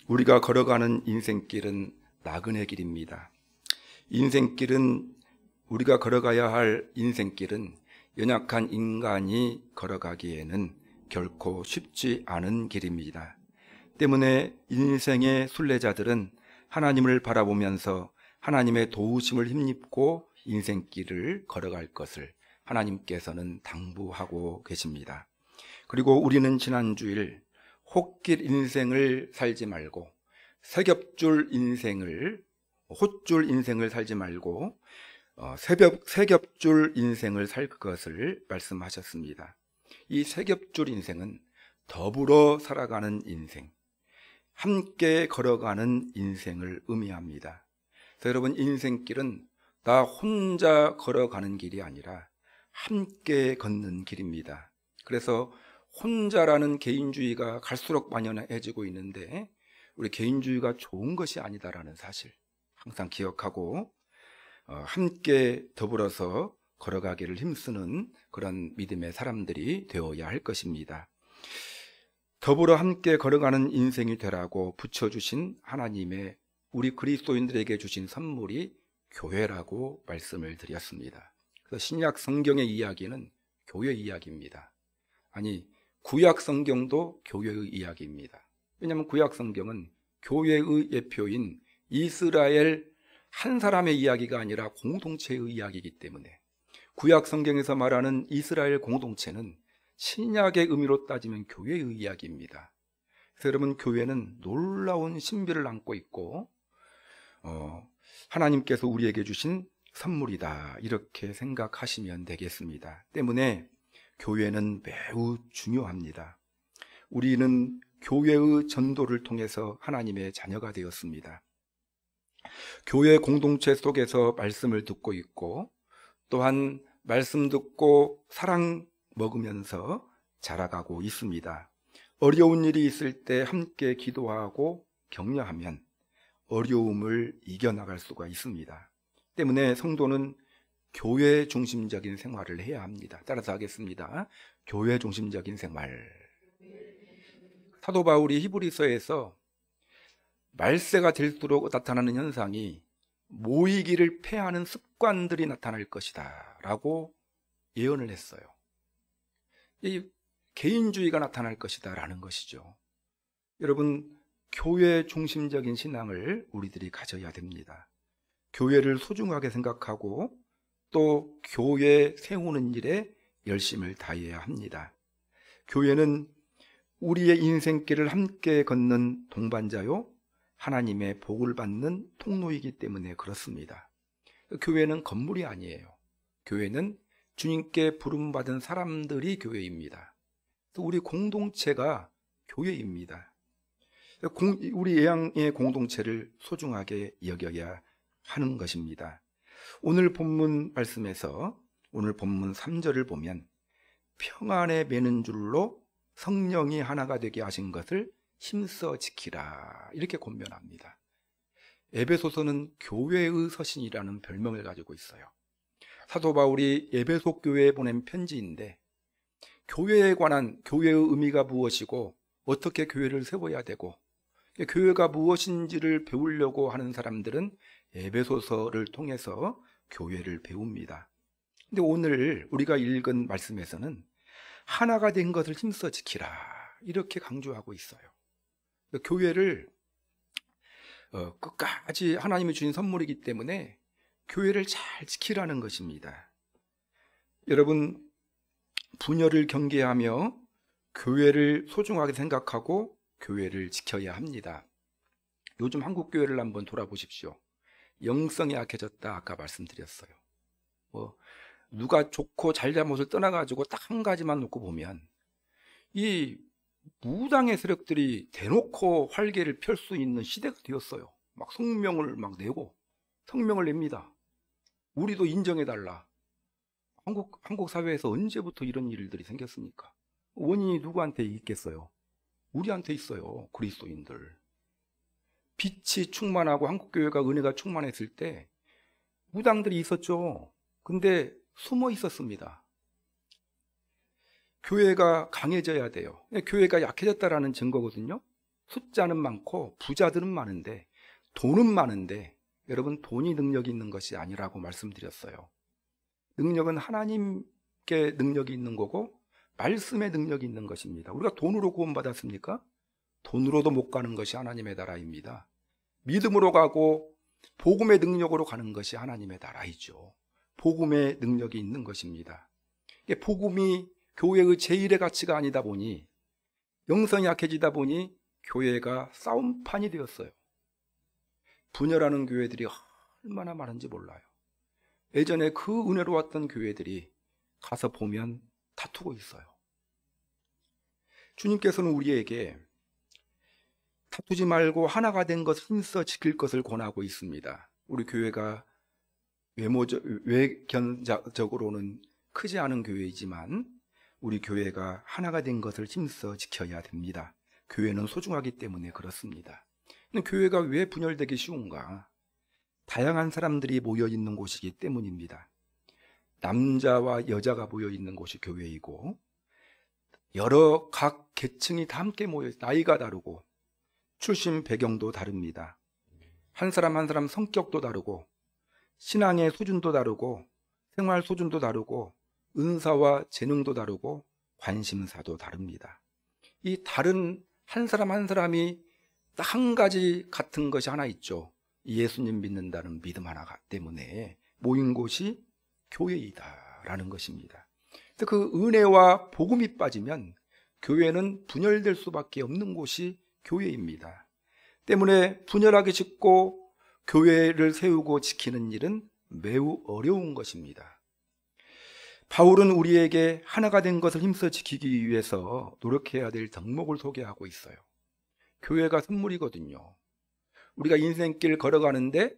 우리가 걸어가는 인생길은 나그네 길입니다. 우리가 걸어가야 할 인생길은 연약한 인간이 걸어가기에는 결코 쉽지 않은 길입니다. 때문에 인생의 순례자들은 하나님을 바라보면서 하나님의 도우심을 힘입고 인생길을 걸어갈 것을 하나님께서는 당부하고 계십니다. 그리고 우리는 지난주일 홑길 인생을 살지 말고 세겹줄 인생을 살지 말고 세겹줄 인생을 살 것을 말씀하셨습니다. 이 세겹줄 인생은 더불어 살아가는 인생, 함께 걸어가는 인생을 의미합니다. 그래서 여러분, 인생길은 나 혼자 걸어가는 길이 아니라 함께 걷는 길입니다. 그래서 혼자라는 개인주의가 갈수록 만연해지고 있는데 우리 개인주의가 좋은 것이 아니다라는 사실 항상 기억하고 함께 더불어서 걸어가기를 힘쓰는 그런 믿음의 사람들이 되어야 할 것입니다. 더불어 함께 걸어가는 인생이 되라고 붙여주신 하나님의 우리 그리스도인들에게 주신 선물이 교회라고 말씀을 드렸습니다. 그래서 신약 성경의 이야기는 교회 이야기입니다. 아니, 구약 성경도 교회의 이야기입니다. 왜냐하면 구약 성경은 교회의 예표인 이스라엘 한 사람의 이야기가 아니라 공동체의 이야기이기 때문에 구약 성경에서 말하는 이스라엘 공동체는 신약의 의미로 따지면 교회의 이야기입니다. 그래서 여러분, 교회는 놀라운 신비를 안고 있고 하나님께서 우리에게 주신 선물이다, 이렇게 생각하시면 되겠습니다. 때문에 교회는 매우 중요합니다. 우리는 교회의 전도를 통해서 하나님의 자녀가 되었습니다. 교회 공동체 속에서 말씀을 듣고 있고 또한 말씀 듣고 사랑 먹으면서 자라가고 있습니다. 어려운 일이 있을 때 함께 기도하고 격려하면 어려움을 이겨나갈 수가 있습니다. 때문에 성도는 교회 중심적인 생활을 해야 합니다. 따라서 하겠습니다. 교회 중심적인 생활. 사도 바울이 히브리서에서 말세가 될수록 나타나는 현상이 모이기를 패하는 습관들이 나타날 것이다 라고 예언을 했어요. 이 개인주의가 나타날 것이다 라는 것이죠. 여러분, 교회 중심적인 신앙을 우리들이 가져야 됩니다. 교회를 소중하게 생각하고 또 교회 세우는 일에 열심을 다해야 합니다. 교회는 우리의 인생길을 함께 걷는 동반자요, 하나님의 복을 받는 통로이기 때문에 그렇습니다. 교회는 건물이 아니에요. 교회는 주님께 부름받은 사람들이 교회입니다. 우리 공동체가 교회입니다. 우리 예양의 공동체를 소중하게 여겨야 하는 것입니다. 오늘 본문 말씀에서 오늘 본문 3절을 보면 평안에 매는 줄로 성령이 하나가 되게 하신 것을 힘써 지키라, 이렇게 권면합니다. 에베소서는 교회의 서신이라는 별명을 가지고 있어요. 사도 바울이 에베소 교회에 보낸 편지인데 교회에 관한 교회의 의미가 무엇이고 어떻게 교회를 세워야 되고 교회가 무엇인지를 배우려고 하는 사람들은 에베소서를 통해서 교회를 배웁니다. 근데 오늘 우리가 읽은 말씀에서는 하나가 된 것을 힘써 지키라, 이렇게 강조하고 있어요. 교회를 끝까지 하나님이 주신 선물이기 때문에 교회를 잘 지키라는 것입니다. 여러분, 분열을 경계하며 교회를 소중하게 생각하고 교회를 지켜야 합니다. 요즘 한국 교회를 한번 돌아보십시오. 영성이 약해졌다, 아까 말씀드렸어요. 누가 좋고 잘잘못을 떠나가지고 딱 한 가지만 놓고 보면 이 무당의 세력들이 대놓고 활개를 펼 수 있는 시대가 되었어요. 막 성명을 막 내고 성명을 냅니다. 우리도 인정해달라. 한국 사회에서 언제부터 이런 일들이 생겼습니까? 원인이 누구한테 있겠어요? 우리한테 있어요. 그리스도인들. 빛이 충만하고 한국교회가 은혜가 충만했을 때 무당들이 있었죠. 근데 숨어 있었습니다. 교회가 강해져야 돼요. 교회가 약해졌다라는 증거거든요. 숫자는 많고 부자들은 많은데, 돈은 많은데, 여러분, 돈이 능력이 있는 것이 아니라고 말씀드렸어요. 능력은 하나님께 능력이 있는 거고 말씀의 능력이 있는 것입니다. 우리가 돈으로 구원받았습니까? 돈으로도 못 가는 것이 하나님의 나라입니다. 믿음으로 가고 복음의 능력으로 가는 것이 하나님의 나라이죠. 복음의 능력이 있는 것입니다. 복음이 교회의 제1의 가치가 아니다 보니, 영성이 약해지다 보니 교회가 싸움판이 되었어요. 분열하는 교회들이 얼마나 많은지 몰라요. 예전에 그 은혜로 왔던 교회들이 가서 보면 다투고 있어요. 주님께서는 우리에게 다투지 말고 하나가 된 것을 힘써 지킬 것을 권하고 있습니다. 우리 교회가 외견적으로는 크지 않은 교회이지만 우리 교회가 하나가 된 것을 힘써 지켜야 됩니다. 교회는 소중하기 때문에 그렇습니다. 근데 교회가 왜 분열되기 쉬운가? 다양한 사람들이 모여있는 곳이기 때문입니다. 남자와 여자가 모여있는 곳이 교회이고, 여러 각 계층이 다 함께 모여, 나이가 다르고 출신 배경도 다릅니다. 한 사람 한 사람 성격도 다르고 신앙의 수준도 다르고 생활 수준도 다르고 은사와 재능도 다르고 관심사도 다릅니다. 이 다른 한 사람 한 사람이 한 가지 같은 것이 하나 있죠. 예수님 믿는다는 믿음 하나 때문에 모인 곳이 교회이다라는 것입니다. 그래서 그 은혜와 복음이 빠지면 교회는 분열될 수밖에 없는 곳이 교회입니다. 때문에 분열하기 쉽고 교회를 세우고 지키는 일은 매우 어려운 것입니다. 바울은 우리에게 하나가 된 것을 힘써 지키기 위해서 노력해야 될 덕목을 소개하고 있어요. 교회가 선물이거든요. 우리가 인생길 걸어가는데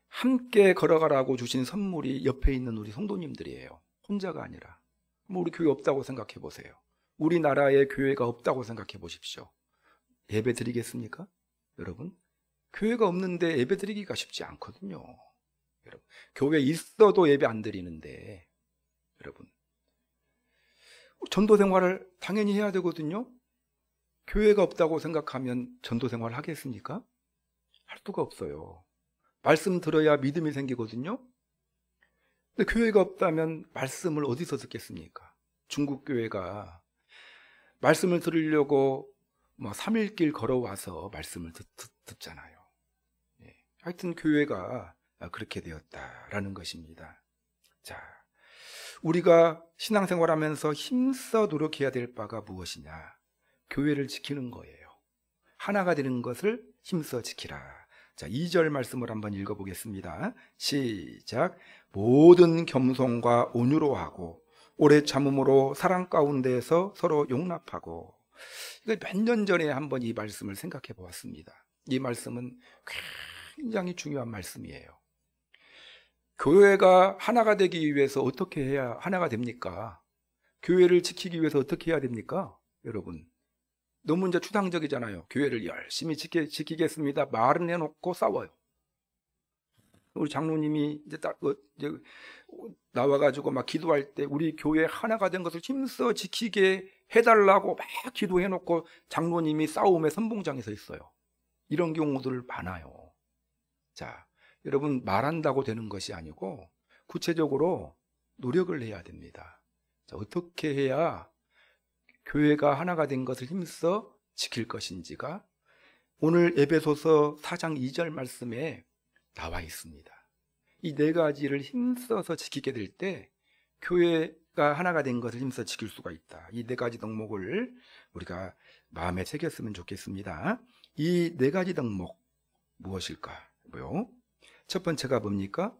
함께 걸어가라고 주신 선물이 옆에 있는 우리 성도님들이에요. 혼자가 아니라. 우리 교회 없다고 생각해 보세요. 우리나라에 교회가 없다고 생각해 보십시오. 예배 드리겠습니까? 여러분, 교회가 없는데 예배 드리기가 쉽지 않거든요. 여러분, 교회 있어도 예배 안 드리는데, 여러분, 전도 생활을 당연히 해야 되거든요. 교회가 없다고 생각하면 전도 생활 하겠습니까? 할 수가 없어요. 말씀 들어야 믿음이 생기거든요. 근데 교회가 없다면 말씀을 어디서 듣겠습니까? 중국 교회가 말씀을 들으려고 3일길 걸어와서 말씀을 듣잖아요. 하여튼 교회가 그렇게 되었다라는 것입니다. 자, 우리가 신앙생활하면서 힘써 노력해야 될 바가 무엇이냐? 교회를 지키는 거예요. 하나가 되는 것을 힘써 지키라. 자, 2절 말씀을 한번 읽어보겠습니다. 시작. 모든 겸손과 온유로 하고 오래 참음으로 사랑 가운데에서 서로 용납하고. 이거 몇 년 전에 한번 이 말씀을 생각해 보았습니다. 이 말씀은 굉장히 중요한 말씀이에요. 교회가 하나가 되기 위해서 어떻게 해야 하나가 됩니까? 교회를 지키기 위해서 어떻게 해야 됩니까? 여러분, 너무 이제 추상적이잖아요. 교회를 열심히 지키겠습니다. 말은 해놓고 싸워요. 우리 장로님이 이제 나와가지고 막 기도할 때 우리 교회 하나가 된 것을 힘써 지키게 해달라고 막 기도해놓고 장로님이 싸움의 선봉장에 서 있어요. 이런 경우들 많아요. 자, 여러분, 말한다고 되는 것이 아니고 구체적으로 노력을 해야 됩니다. 자, 어떻게 해야 교회가 하나가 된 것을 힘써 지킬 것인지가 오늘 에베소서 4장 2절 말씀에 나와 있습니다. 이 네 가지를 힘써서 지키게 될 때 교회가 하나가 된 것을 힘써 지킬 수가 있다. 이 네 가지 덕목을 우리가 마음에 새겼으면 좋겠습니다. 이 네 가지 덕목 무엇일까요? 첫 번째가 뭡니까?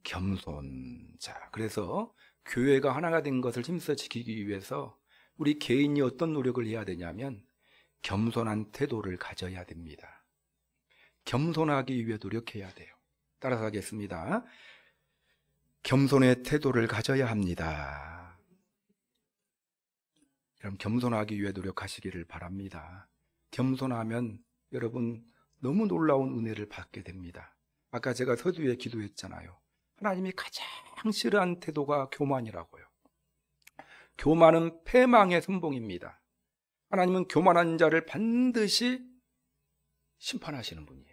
겸손. 자, 그래서 교회가 하나가 된 것을 힘써 지키기 위해서 우리 개인이 어떤 노력을 해야 되냐면 겸손한 태도를 가져야 됩니다. 겸손하기 위해 노력해야 돼요. 따라서 하겠습니다. 겸손의 태도를 가져야 합니다. 그럼 겸손하기 위해 노력하시기를 바랍니다. 겸손하면 여러분 너무 놀라운 은혜를 받게 됩니다. 아까 제가 서두에 기도했잖아요. 하나님이 가장 싫어하는 태도가 교만이라고요. 교만은 패망의 선봉입니다. 하나님은 교만한 자를 반드시 심판하시는 분이에요.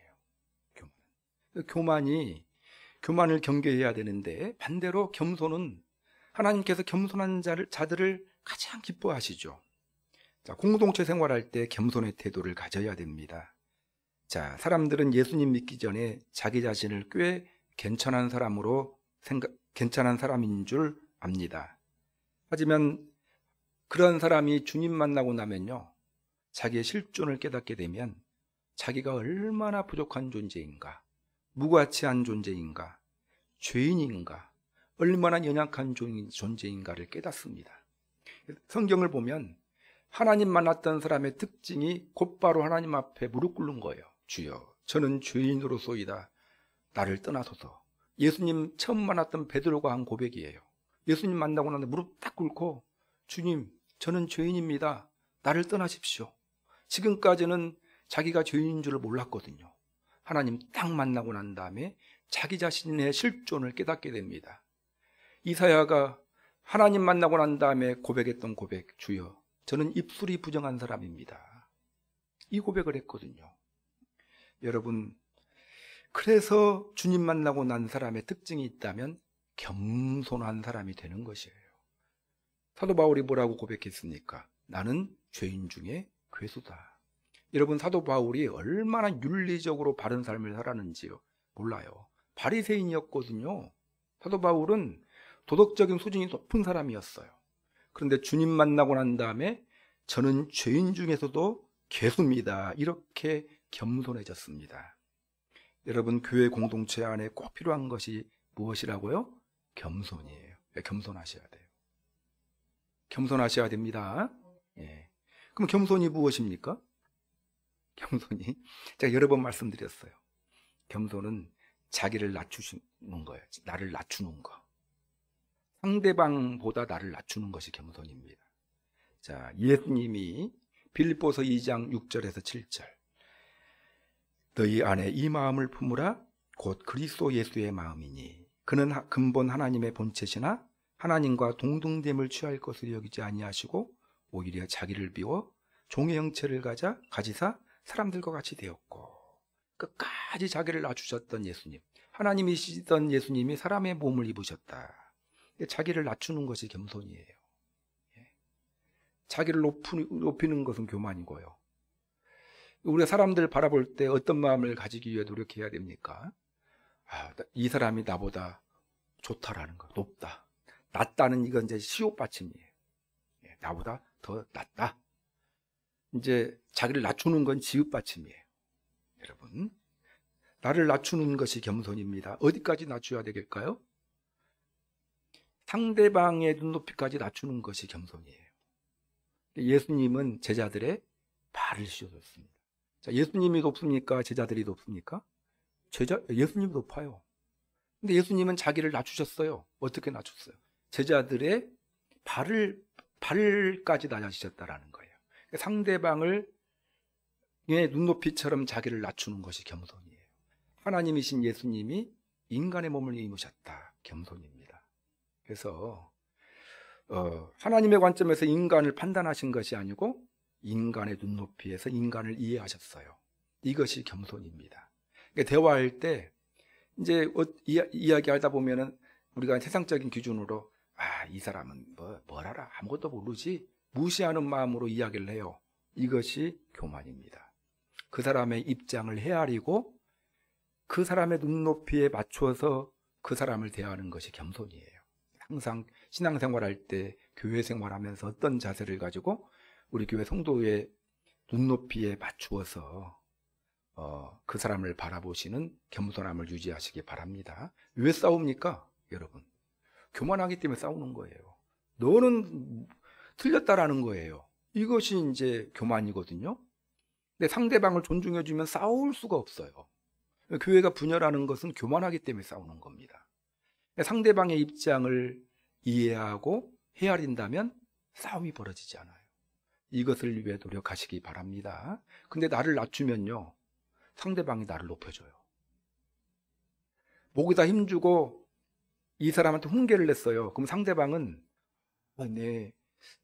교만을 경계해야 되는데 반대로 겸손은 하나님께서 겸손한 자들을 가장 기뻐하시죠. 자, 공동체 생활할 때 겸손의 태도를 가져야 됩니다. 자, 사람들은 예수님 믿기 전에 자기 자신을 꽤 괜찮은 사람인 줄 압니다. 하지만 그런 사람이 주님 만나고 나면요, 자기의 실존을 깨닫게 되면 자기가 얼마나 부족한 존재인가, 무가치한 존재인가, 죄인인가, 얼마나 연약한 존재인가를 깨닫습니다. 성경을 보면 하나님 만났던 사람의 특징이 곧바로 하나님 앞에 무릎 꿇는 거예요. 주여, 저는 죄인으로소이다. 나를 떠나소서. 예수님 처음 만났던 베드로가 한 고백이에요. 예수님 만나고 나서 무릎 딱 꿇고, 주님, 저는 죄인입니다. 나를 떠나십시오. 지금까지는 자기가 죄인인 줄을 몰랐거든요. 하나님 딱 만나고 난 다음에 자기 자신의 실존을 깨닫게 됩니다. 이사야가 하나님 만나고 난 다음에 고백했던 고백, 주여, 저는 입술이 부정한 사람입니다. 이 고백을 했거든요. 여러분, 그래서 주님 만나고 난 사람의 특징이 있다면 겸손한 사람이 되는 것이에요. 사도 바울이 뭐라고 고백했습니까? 나는 죄인 중에 괴수다. 여러분, 사도 바울이 얼마나 윤리적으로 바른 삶을 살았는지요? 몰라요. 바리새인이었거든요. 사도 바울은 도덕적인 수준이 높은 사람이었어요. 그런데 주님 만나고 난 다음에 저는 죄인 중에서도 괴수입니다. 이렇게 겸손해졌습니다. 여러분, 교회 공동체 안에 꼭 필요한 것이 무엇이라고요? 겸손이에요. 겸손하셔야 돼요. 겸손하셔야 됩니다. 예. 그럼 겸손이 무엇입니까? 겸손이, 제가 여러 번 말씀드렸어요. 겸손은 자기를 낮추는 거예요. 나를 낮추는 거. 상대방보다 나를 낮추는 것이 겸손입니다. 자, 예수님이 빌립보서 2장 6절에서 7절, 너희 안에 이 마음을 품으라 곧 그리스도 예수의 마음이니 그는 근본 하나님의 본체시나 하나님과 동등됨을 취할 것을 여기지 아니하시고 오히려 자기를 비워 종의 형체를 가지사 사람들과 같이 되었고, 끝까지 자기를 낮추셨던 예수님, 하나님이시던 예수님이 사람의 몸을 입으셨다. 자기를 낮추는 것이 겸손이에요. 자기를 높이는 것은 교만이고요. 우리가 사람들 바라볼 때 어떤 마음을 가지기 위해 노력해야 됩니까? 이 사람이 나보다 좋다라는 거, 높다, 낫다는, 이건 이제 시옷 받침이에요. 나보다 더 낫다. 이제 자기를 낮추는 건 지읒 받침이에요. 여러분, 나를 낮추는 것이 겸손입니다. 어디까지 낮춰야 되겠까요? 상대방의 눈높이까지 낮추는 것이 겸손이에요. 예수님은 제자들의 발을 씌워줬습니다. 자, 예수님이 높습니까? 제자들이 높습니까? 예수님이 높아요. 근데 예수님은 자기를 낮추셨어요. 어떻게 낮췄어요? 제자들의 발까지 낮아지셨다라는 거예요. 상대방을 눈높이처럼 자기를 낮추는 것이 겸손이에요. 하나님이신 예수님이 인간의 몸을 입으셨다. 겸손입니다. 그래서 하나님의 관점에서 인간을 판단하신 것이 아니고 인간의 눈높이에서 인간을 이해하셨어요. 이것이 겸손입니다. 그러니까 대화할 때 이제 이야기하다 보면은 우리가 세상적인 기준으로 이 사람은 뭘 알아? 아무것도 모르지? 무시하는 마음으로 이야기를 해요. 이것이 교만입니다. 그 사람의 입장을 헤아리고 그 사람의 눈높이에 맞춰서 그 사람을 대하는 것이 겸손이에요. 항상 신앙생활할 때, 교회 생활하면서 어떤 자세를 가지고 우리 교회 성도의 눈높이에 맞추어서 그 사람을 바라보시는 겸손함을 유지하시기 바랍니다. 왜 싸웁니까? 여러분, 교만하기 때문에 싸우는 거예요. 너는 틀렸다라는 거예요. 이것이 이제 교만이거든요. 근데 상대방을 존중해주면 싸울 수가 없어요. 교회가 분열하는 것은 교만하기 때문에 싸우는 겁니다. 상대방의 입장을 이해하고 헤아린다면 싸움이 벌어지지 않아요. 이것을 위해 노력하시기 바랍니다. 근데 나를 낮추면요, 상대방이 나를 높여줘요. 목에다 힘주고 이 사람한테 훈계를 냈어요. 그럼 상대방은 네,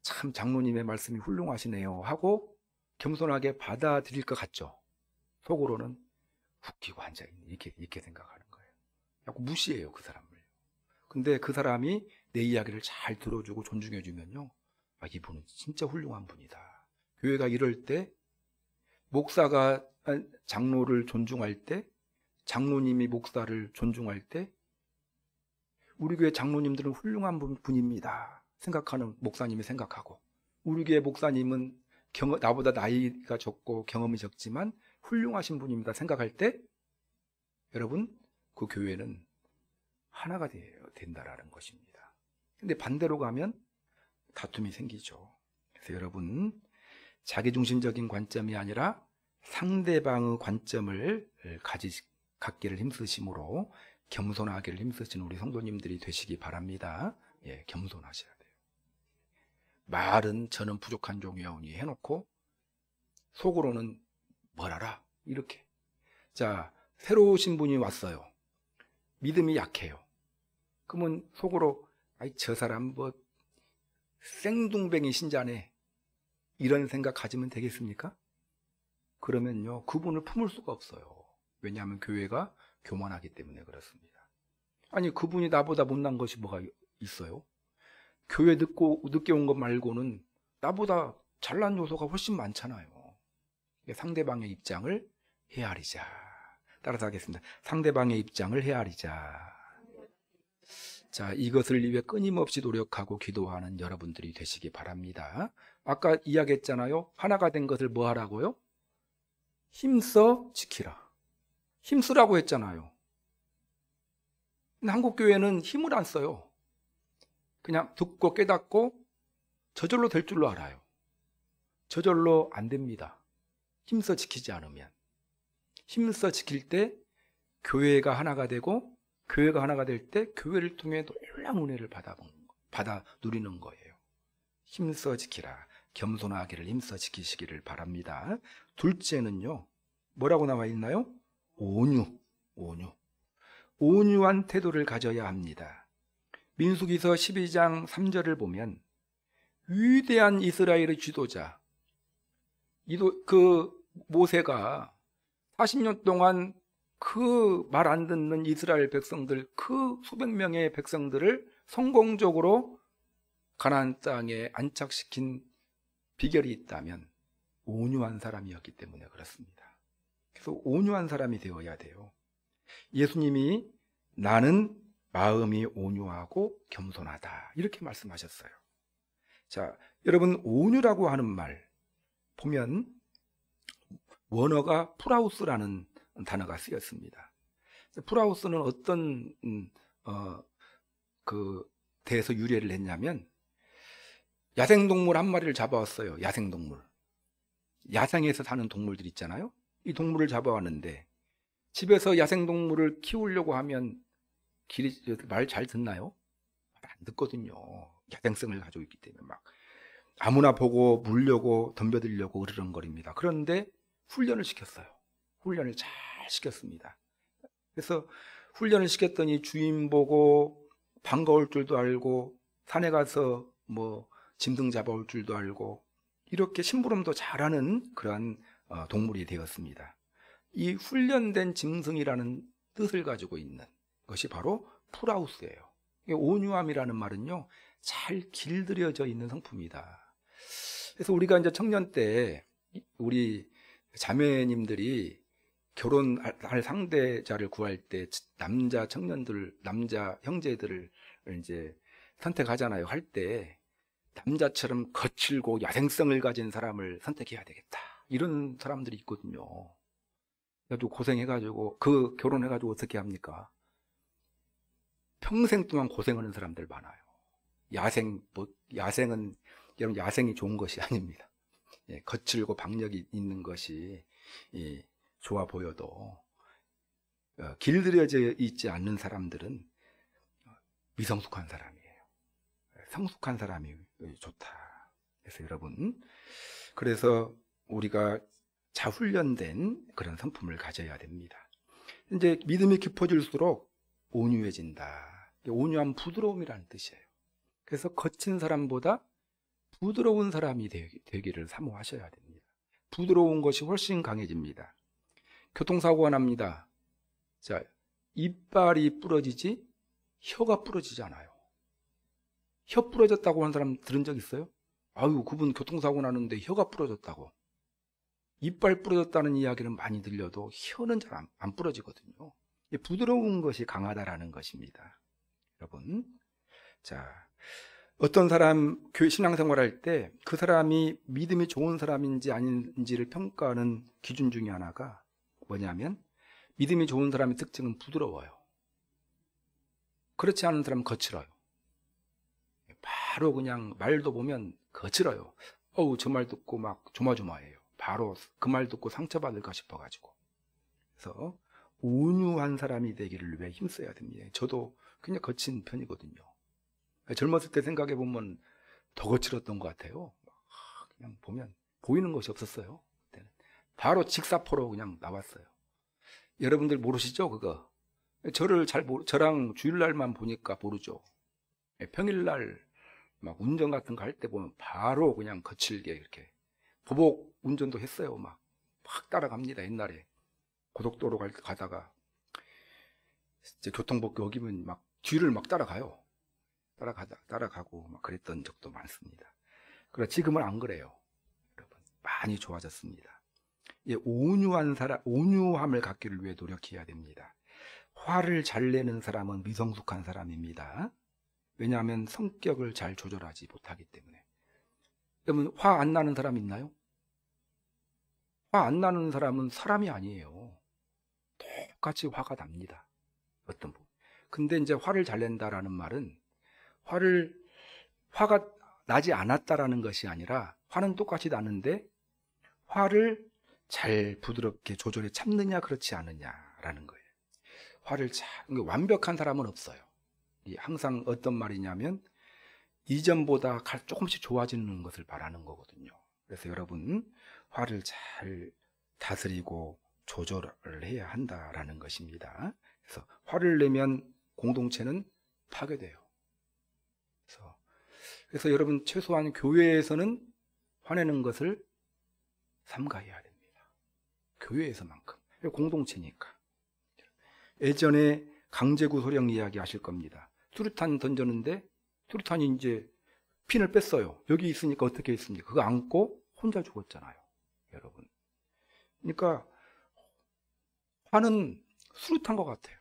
참 장로님의 말씀이 훌륭하시네요 하고 겸손하게 받아들일 것 같죠. 속으로는 웃기고 앉아있네. 이렇게 생각하는 거예요. 자꾸 무시해요, 그 사람을. 근데 그 사람이 내 이야기를 잘 들어주고 존중해주면요, 아, 이분은 진짜 훌륭한 분이다. 교회가 이럴 때, 목사가 장로를 존중할 때, 장로님이 목사를 존중할 때, 우리 교회 장로님들은 훌륭한 분입니다 생각하는 목사님이 생각하고, 우리 교회 목사님은 나보다 나이가 적고 경험이 적지만 훌륭하신 분입니다 생각할 때, 여러분, 그 교회는 하나가 된다라는 것입니다. 근데 반대로 가면 다툼이 생기죠. 그래서 여러분, 자기중심적인 관점이 아니라 상대방의 관점을 갖기를 힘쓰심으로 겸손하기를 힘쓰시는 우리 성도님들이 되시기 바랍니다. 예, 겸손하셔야 돼요. 말은 저는 부족한 종이오니 해놓고 속으로는 뭘 알아? 이렇게. 자, 새로 오신 분이 왔어요. 믿음이 약해요. 그러면 속으로 아이, 저 사람 뭐 생둥뱅이 신자네, 이런 생각 가지면 되겠습니까? 그러면요, 그분을 품을 수가 없어요. 왜냐하면 교회가 교만하기 때문에 그렇습니다. 아니, 그분이 나보다 못난 것이 뭐가 있어요? 교회 늦게 온 것 말고는 나보다 잘난 요소가 훨씬 많잖아요. 상대방의 입장을 헤아리자. 따라서 하겠습니다. 상대방의 입장을 헤아리자. 자, 이것을 위해 끊임없이 노력하고 기도하는 여러분들이 되시기 바랍니다. 아까 이야기했잖아요. 하나가 된 것을 뭐 하라고요? 힘써 지키라. 힘쓰라고 했잖아요. 근데 한국교회는 힘을 안 써요. 그냥 듣고 깨닫고 저절로 될 줄로 알아요. 저절로 안 됩니다. 힘써 지키지 않으면. 힘써 지킬 때 교회가 하나가 되고, 교회가 하나가 될 때 교회를 통해 놀라운 은혜를 받아 누리는 거예요. 힘써 지키라. 겸손하기를 힘써 지키시기를 바랍니다. 둘째는요, 뭐라고 나와 있나요? 온유. 온유한 태도를 가져야 합니다. 민수기서 12장 3절을 보면 위대한 이스라엘의 지도자, 그 모세가 40년 동안 그 말 안 듣는 이스라엘 백성들, 그 수백 명의 백성들을 성공적으로 가나안 땅에 안착시킨 비결이 있다면 온유한 사람이었기 때문에 그렇습니다. 그래서 온유한 사람이 되어야 돼요. 예수님이 나는 마음이 온유하고 겸손하다, 이렇게 말씀하셨어요. 자, 여러분, 온유라고 하는 말 보면 원어가 프라우스라는 단어가 쓰였습니다. 프라우스는 어떤 데에서 유래를 했냐면, 야생동물 한 마리를 잡아왔어요. 야생동물. 야생에서 사는 동물들 있잖아요. 이 동물을 잡아왔는데 집에서 야생동물을 키우려고 하면 말 잘 듣나요? 안 듣거든요. 야생성을 가지고 있기 때문에 막 아무나 보고 물려고 덤벼들려고 으르렁거립니다. 그런데 훈련을 시켰어요. 훈련을 잘 시켰습니다. 그래서 훈련을 시켰더니 주인 보고 반가울 줄도 알고, 산에 가서 뭐 짐승 잡아올 줄도 알고, 이렇게 심부름도 잘하는 그러한 동물이 되었습니다. 이 훈련된 짐승이라는 뜻을 가지고 있는 것이 바로 프라우스예요. 온유함이라는 말은요, 잘 길들여져 있는 성품이다. 그래서 우리가 이제 청년 때 우리 자매님들이 결혼할 상대자를 구할 때 남자 청년들, 남자 형제들을 이제 선택하잖아요. 할 때 남자처럼 거칠고 야생성을 가진 사람을 선택해야 되겠다, 이런 사람들이 있거든요. 그래도 고생해가지고, 그 결혼해가지고 어떻게 합니까? 평생 동안 고생하는 사람들 많아요. 야생은, 여러분, 야생이 좋은 것이 아닙니다. 예, 거칠고 박력이 있는 것이 좋아 보여도 길들여져 있지 않는 사람들은 미성숙한 사람이에요. 성숙한 사람이 좋다. 그래서 여러분, 그래서 우리가 자훈련된 그런 성품을 가져야 됩니다. 이제 믿음이 깊어질수록 온유해진다. 온유한 부드러움이라는 뜻이에요. 그래서 거친 사람보다 부드러운 사람이 되기를 사모하셔야 됩니다. 부드러운 것이 훨씬 강해집니다. 교통사고가 납니다. 자, 이빨이 부러지지 혀가 부러지잖아요. 혀 부러졌다고 하는 사람 들은 적 있어요? 아유, 그분 교통사고 나는데 혀가 부러졌다고. 이빨 부러졌다는 이야기는 많이 들려도 혀는 잘 안 부러지거든요. 부드러운 것이 강하다라는 것입니다. 여러분, 자, 어떤 사람 신앙생활할 때 그 사람이 믿음이 좋은 사람인지 아닌지를 평가하는 기준 중에 하나가 뭐냐면, 믿음이 좋은 사람의 특징은 부드러워요. 그렇지 않은 사람은 거칠어요. 바로 그냥 말도 보면 거칠어요. 어우, 저 말 듣고 막 조마조마해요. 바로 그 말 듣고 상처받을까 싶어가지고. 그래서 온유한 사람이 되기를 위해 힘써야 됩니다. 저도 굉장히 거친 편이거든요. 젊었을 때 생각해보면 더 거칠었던 것 같아요. 그냥 보면 보이는 것이 없었어요. 그때는. 바로 직사포로 그냥 나왔어요. 여러분들 모르시죠, 그거? 저랑 주일날만 보니까 모르죠. 평일날 막 운전 같은 거 할 때 보면 바로 그냥 거칠게 이렇게 보복 운전도 했어요. 막 따라갑니다. 옛날에 고속도로 가다가 이제 교통법규 어기면 막 뒤를 막 따라가요. 따라가고 막 그랬던 적도 많습니다. 그러나 지금은 안 그래요. 여러분, 많이 좋아졌습니다. 온유함을 갖기를 위해 노력해야 됩니다. 화를 잘 내는 사람은 미성숙한 사람입니다. 왜냐하면 성격을 잘 조절하지 못하기 때문에. 여러분, 화 안 나는 사람 있나요? 화 안 나는 사람은 사람이 아니에요. 똑같이 화가 납니다. 어떤 부분. 근데 이제 화를 잘 낸다라는 말은 화가 나지 않았다라는 것이 아니라 화는 똑같이 나는데 화를 잘 부드럽게 조절해 참느냐 그렇지 않느냐라는 거예요. 완벽한 사람은 없어요. 항상 어떤 말이냐면 이전보다 조금씩 좋아지는 것을 바라는 거거든요. 그래서 여러분, 화를 잘 다스리고 조절을 해야 한다라는 것입니다. 그래서 화를 내면 공동체는 파괴돼요. 그래서 여러분, 최소한 교회에서는 화내는 것을 삼가해야 됩니다. 교회에서만큼. 공동체니까. 예전에 강제구 소령 이야기 하실 겁니다. 수류탄 던졌는데 수류탄이 이제 핀을 뺐어요. 여기 있으니까 어떻게 했습니까? 그거 안고 혼자 죽었잖아요. 여러분. 그러니까 화는 수류탄 것 같아요.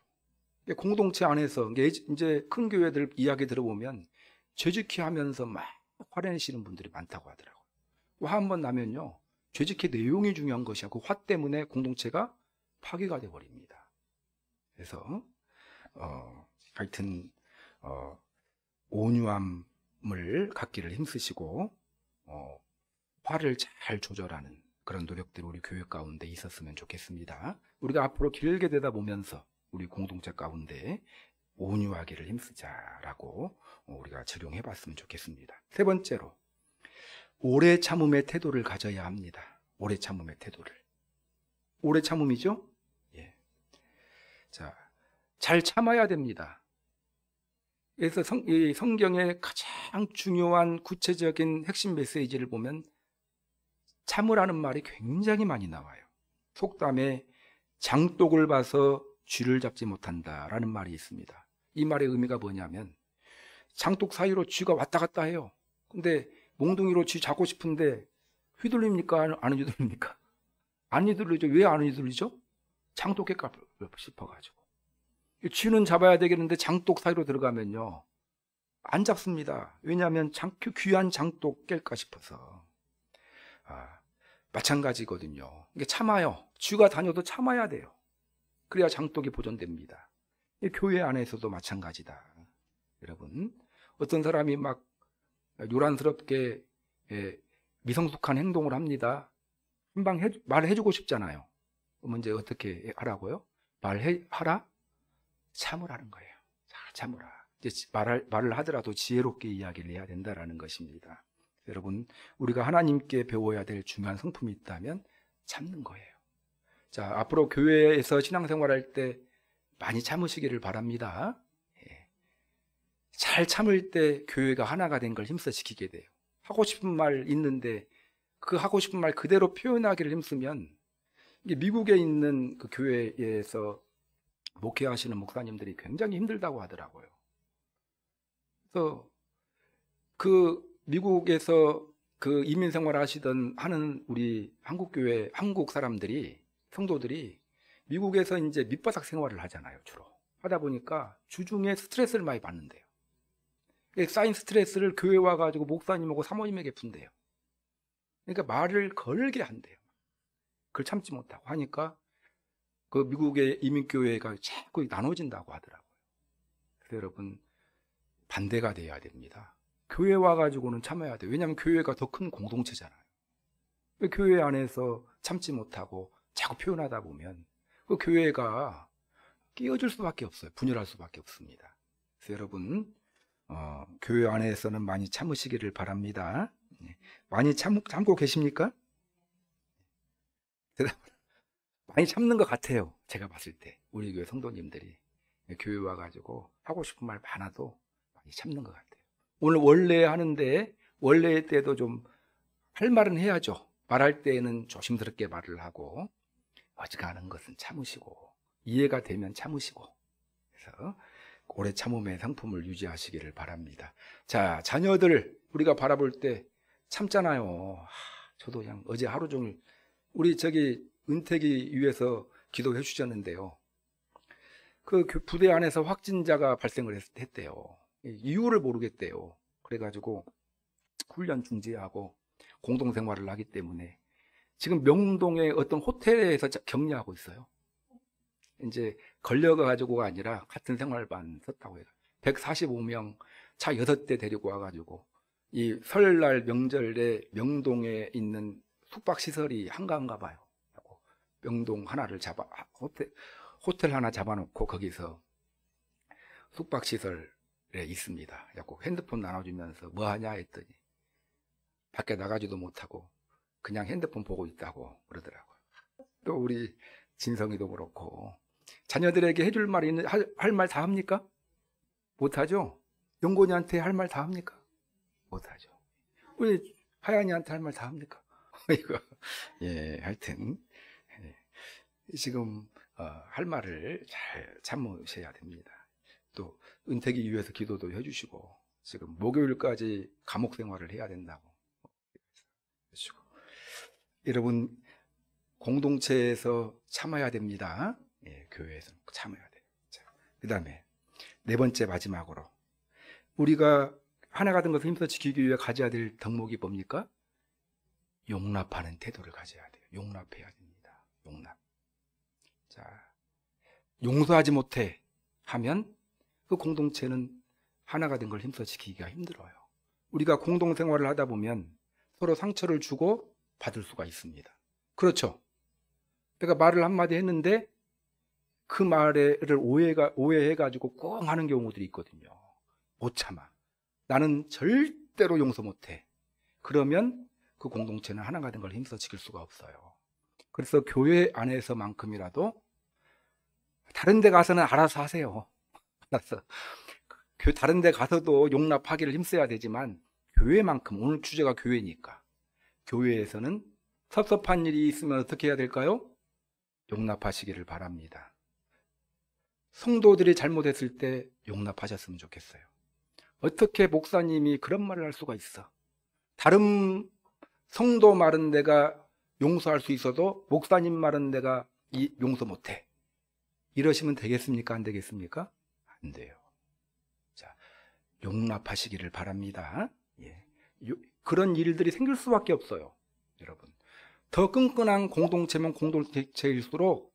공동체 안에서 이제 큰 교회들 이야기 들어보면 죄짓기 하면서 막 화내시는 분들이 많다고 하더라고요. 화 한 번 나면요, 죄짓기 내용이 중요한 것이 아니고 화 때문에 공동체가 파괴가 돼버립니다. 그래서 하여튼 온유함을 갖기를 힘쓰시고 화를 잘 조절하는 그런 노력들이 우리 교회 가운데 있었으면 좋겠습니다. 우리가 앞으로 길게 되다 보면서 우리 공동체 가운데 온유하기를 힘쓰자라고 우리가 적용해 봤으면 좋겠습니다. 세 번째로, 오래 참음의 태도를 가져야 합니다. 오래 참음의 태도를. 오래 참음이죠? 예. 자, 잘 참아야 됩니다. 그래서 성경의 가장 중요한 구체적인 핵심 메시지를 보면 참으라는 말이 굉장히 많이 나와요. 속담에 장독을 봐서 쥐를 잡지 못한다라는 말이 있습니다. 이 말의 의미가 뭐냐면 장독 사이로 쥐가 왔다 갔다 해요. 근데 몽둥이로 쥐 잡고 싶은데 휘둘립니까? 안 휘둘립니까? 안 휘둘리죠. 왜 안 휘둘리죠? 장독에 깎고 싶어가지고. 쥐는 잡아야 되겠는데 장독 사이로 들어가면요, 안 잡습니다. 왜냐하면 귀한 장독 깰까 싶어서. 마찬가지거든요. 이게 참아요. 쥐가 다녀도 참아야 돼요. 그래야 장독이 보존됩니다. 교회 안에서도 마찬가지다. 여러분, 어떤 사람이 막 요란스럽게 미성숙한 행동을 합니다. 금방 말해주고 싶잖아요. 그러면 이제 어떻게 하라고요? 말하라? 참으라는 거예요. 잘 참으라. 이제 말을 하더라도 지혜롭게 이야기를 해야 된다라는 것입니다. 여러분, 우리가 하나님께 배워야 될 중요한 성품이 있다면 참는 거예요. 자, 앞으로 교회에서 신앙생활할 때 많이 참으시기를 바랍니다. 잘 참을 때 교회가 하나가 된 걸 힘써지키게 돼요. 하고 싶은 말 있는데 그 하고 싶은 말 그대로 표현하기를 힘쓰면 이게 미국에 있는 그 교회에서 목회하시는 목사님들이 굉장히 힘들다고 하더라고요. 그래서 그 미국에서 그 이민 생활 하는 우리 한국교회, 한국 사람들이, 성도들이 미국에서 이제 밑바닥 생활을 하잖아요, 주로. 하다 보니까 주중에 스트레스를 많이 받는데요. 쌓인 스트레스를 교회 와가지고 목사님하고 사모님에게 푼대요. 그러니까 말을 걸게 한대요. 그걸 참지 못하고 하니까 그 미국의 이민교회가 자꾸 나눠진다고 하더라고요. 그래서 여러분, 반대가 돼야 됩니다. 교회 와가지고는 참아야 돼요. 왜냐하면 교회가 더 큰 공동체잖아요. 교회 안에서 참지 못하고 자꾸 표현하다 보면 그 교회가 끼어질 수밖에 없어요. 분열할 수밖에 없습니다. 그래서 여러분, 교회 안에서는 많이 참으시기를 바랍니다. 많이 참고 계십니까? 많이 참는 것 같아요. 제가 봤을 때 우리 교회 성도님들이 교회 와가지고 하고 싶은 말 많아도 많이 참는 것 같아요. 오늘 원래 하는데 원래 때도 좀 할 말은 해야죠. 말할 때에는 조심스럽게 말을 하고 어지간한 것은 참으시고 이해가 되면 참으시고, 그래서 오래 참음의 상품을 유지하시기를 바랍니다. 자, 자녀들 우리가 바라볼 때 참잖아요. 저도 그냥 어제 하루 종일 우리 은택이 위해서 기도해 주셨는데요. 그 부대 안에서 확진자가 발생을 했대요. 이유를 모르겠대요. 그래가지고 훈련 중지하고 공동생활을 하기 때문에 지금 명동의 어떤 호텔에서 격리하고 있어요. 이제 걸려가지고가 아니라 같은 생활반 썼다고 해요. 145명 차 6대 데리고 와가지고 이 설날 명절에 명동에 있는 숙박시설이 한가한가 봐요. 명동 하나를 호텔 하나 잡아놓고 거기서 숙박시설에 있습니다. 그래서 핸드폰 나눠주면서 뭐 하냐 했더니 밖에 나가지도 못하고 그냥 핸드폰 보고 있다고 그러더라고요. 또 우리 진성이도 그렇고 자녀들에게 해줄 말이 있는, 할 말 다 합니까? 못하죠? 용곤이한테 할 말 다 합니까? 못하죠. 우리 하얀이한테 할 말 다 합니까? 이거, 예, 하여튼, 예, 지금, 할 말을 잘 참으셔야 됩니다. 또, 은택이 위해서 기도도 해주시고, 지금 목요일까지 감옥 생활을 해야 된다고. 해주시고. 여러분, 공동체에서 참아야 됩니다. 예, 교회에서 참아야 돼요. 그 다음에 네 번째 마지막으로 우리가 하나가 된 것을 힘써 지키기 위해 가져야 될 덕목이 뭡니까? 용납하는 태도를 가져야 돼요. 용납해야 됩니다. 용납. 자, 용서하지 못해 하면 그 공동체는 하나가 된 걸 힘써 지키기가 힘들어요. 우리가 공동생활을 하다 보면 서로 상처를 주고 받을 수가 있습니다. 그렇죠? 내가 말을 한마디 했는데 그 말을 오해해가지고 꽁 하는 경우들이 있거든요. 못 참아. 나는 절대로 용서 못해. 그러면 그 공동체는 하나가 된 걸 힘써 지킬 수가 없어요. 그래서 교회 안에서만큼이라도 다른 데 가서는 알아서 하세요. 알았어. 다른 데 가서도 용납하기를 힘써야 되지만 교회만큼, 오늘 주제가 교회니까 교회에서는 섭섭한 일이 있으면 어떻게 해야 될까요? 용납하시기를 바랍니다. 성도들이 잘못했을 때 용납하셨으면 좋겠어요. 어떻게 목사님이 그런 말을 할 수가 있어? 다른 성도 말은 내가 용서할 수 있어도 목사님 말은 내가 용서 못해. 이러시면 되겠습니까? 안 되겠습니까? 안 돼요. 자, 용납하시기를 바랍니다. 예. 그런 일들이 생길 수밖에 없어요. 여러분, 더 끈끈한 공동체면 공동체일수록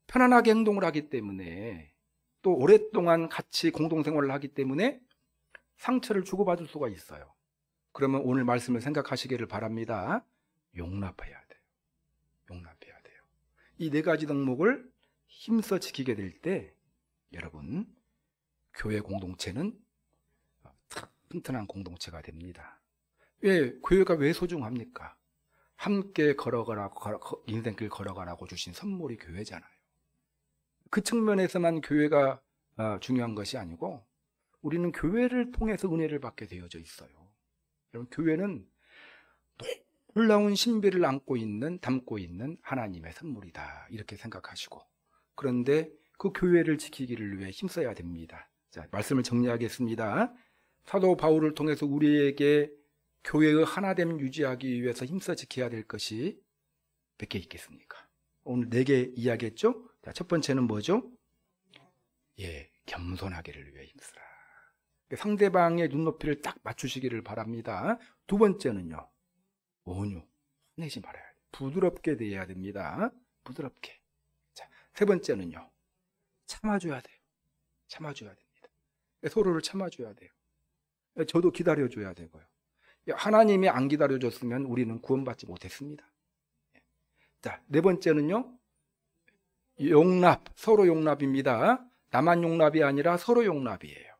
편안하게 행동을 하기 때문에, 또 오랫동안 같이 공동생활을 하기 때문에 상처를 주고받을 수가 있어요. 그러면 오늘 말씀을 생각하시기를 바랍니다. 용납해야 돼요. 용납해야 돼요. 이 네 가지 덕목을 힘써 지키게 될 때 여러분, 교회 공동체는 튼튼한 공동체가 됩니다. 교회가 왜 소중합니까? 함께 인생길 걸어가라고 주신 선물이 교회잖아요. 그 측면에서만 교회가 중요한 것이 아니고 우리는 교회를 통해서 은혜를 받게 되어져 있어요. 여러분, 교회는 놀라운 신비를 담고 있는 하나님의 선물이다, 이렇게 생각하시고, 그런데 그 교회를 지키기를 위해 힘써야 됩니다. 자, 말씀을 정리하겠습니다. 사도 바울을 통해서 우리에게 교회의 하나됨 유지하기 위해서 힘써 지켜야 될 것이 몇 개 있겠습니까? 오늘 4개 이야기했죠? 자, 첫 번째는 뭐죠? 겸손하기를 위해 힘쓰라. 상대방의 눈높이를 딱 맞추시기를 바랍니다. 두 번째는요, 온유, 화내지 말아야 돼요. 부드럽게 대해야 됩니다. 부드럽게. 자, 세 번째는요, 참아줘야 돼요. 참아줘야 됩니다. 서로를 참아줘야 돼요. 저도 기다려줘야 되고요. 하나님이 안 기다려줬으면 우리는 구원받지 못했습니다. 자, 네 번째는요, 용납, 서로 용납입니다. 나만 용납이 아니라 서로 용납이에요.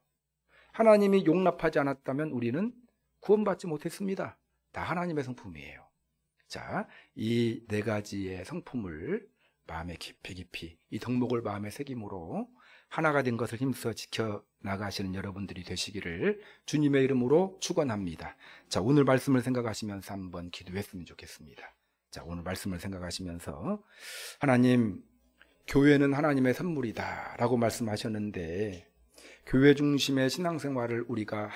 하나님이 용납하지 않았다면 우리는 구원받지 못했습니다. 다 하나님의 성품이에요. 자, 이 4가지의 성품을 마음에 깊이 이 덕목을 마음에 새김으로 하나가 된 것을 힘써 지켜나가시는 여러분들이 되시기를 주님의 이름으로 축원합니다. 자, 오늘 말씀을 생각하시면서 한번 기도했으면 좋겠습니다. 자, 오늘 말씀을 생각하시면서 하나님, 교회는 하나님의 선물이다 라고 말씀하셨는데, 교회 중심의 신앙생활을 우리가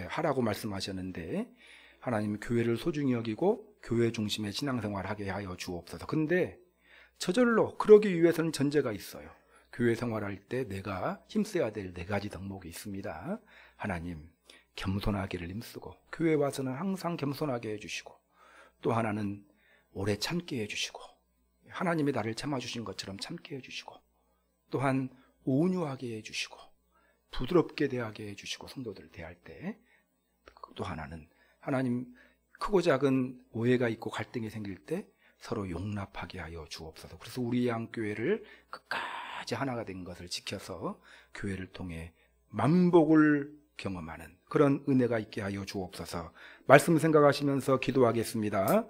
하라고 말씀하셨는데, 하나님, 교회를 소중히 여기고 교회 중심의 신앙생활을 하게 하여 주옵소서. 근데 저절로 그러기 위해서는 전제가 있어요. 교회 생활할 때 내가 힘써야 될 4가지 덕목이 있습니다. 하나님, 겸손하기를 힘쓰고, 교회 와서는 항상 겸손하게 해주시고, 또 하나는 오래 참게 해주시고, 하나님이 나를 참아주신 것처럼 참게 해주시고, 또한 온유하게 해주시고, 부드럽게 대하게 해주시고, 성도들을 대할 때, 또 하나는 하나님, 크고 작은 오해가 있고 갈등이 생길 때 서로 용납하게 하여 주옵소서. 그래서 우리 양교회를 끝까지 하나가 된 것을 지켜서 교회를 통해 만복을 경험하는 그런 은혜가 있게 하여 주옵소서. 말씀 생각하시면서 기도하겠습니다.